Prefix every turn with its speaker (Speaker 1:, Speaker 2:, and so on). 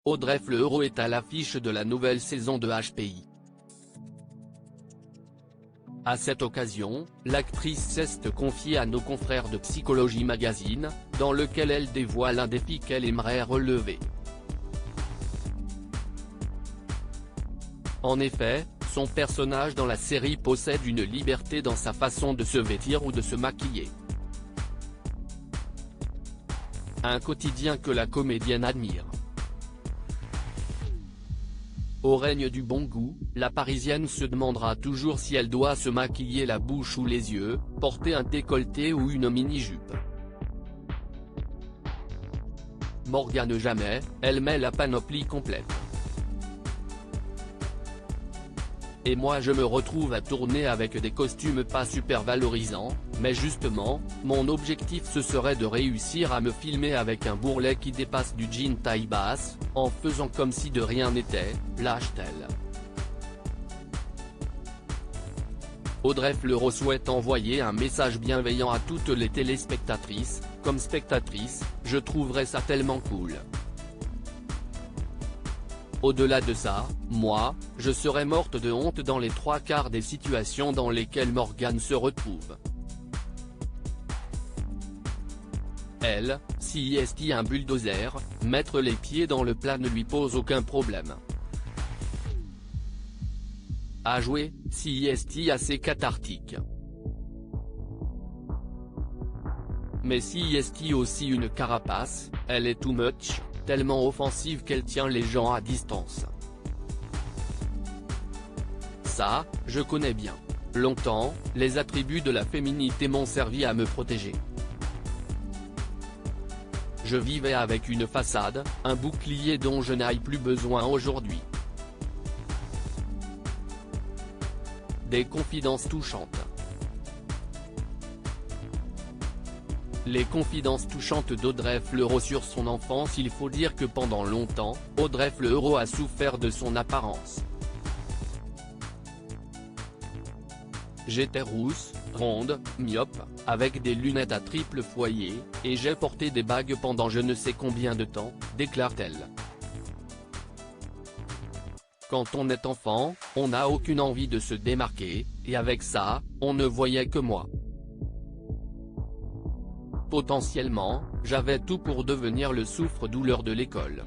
Speaker 1: Audrey Fleurot est à l'affiche de la nouvelle saison de HPI. À cette occasion, l'actrice s'est confiée à nos confrères de Psychologie Magazine, dans lequel elle dévoile un défi qu'elle aimerait relever. En effet, son personnage dans la série possède une liberté dans sa façon de se vêtir ou de se maquiller. Un quotidien que la comédienne admire. Au règne du bon goût, la Parisienne se demandera toujours si elle doit se maquiller la bouche ou les yeux, porter un décolleté ou une mini-jupe. Morgane jamais, elle met la panoplie complète. Et moi je me retrouve à tourner avec des costumes pas super valorisants, mais justement, mon objectif ce serait de réussir à me filmer avec un bourrelet qui dépasse du jean taille basse, en faisant comme si de rien n'était, lâche-t-elle. Audrey Fleurot souhaite envoyer un message bienveillant à toutes les téléspectatrices. Comme spectatrice, je trouverais ça tellement cool. Au-delà de ça, moi, je serais morte de honte dans les 3/4 des situations dans lesquelles Morgane se retrouve. Elle, si est un bulldozer, mettre les pieds dans le plat ne lui pose aucun problème. À jouer, si est assez cathartique. Mais si est aussi une carapace, elle est too much, tellement offensive qu'elle tient les gens à distance. Ça, je connais bien. Longtemps, les attributs de la féminité m'ont servi à me protéger. Je vivais avec une façade, un bouclier dont je n'ai plus besoin aujourd'hui. Des confidences touchantes. Les confidences touchantes d'Audrey Fleurot sur son enfance. Il faut dire que pendant longtemps, Audrey Fleurot a souffert de son apparence. J'étais rousse, ronde, myope, avec des lunettes à triple foyer, et j'ai porté des bagues pendant je ne sais combien de temps, déclare-t-elle. Quand on est enfant, on n'a aucune envie de se démarquer, et avec ça, on ne voyait que moi. Potentiellement, j'avais tout pour devenir le souffre-douleur de l'école.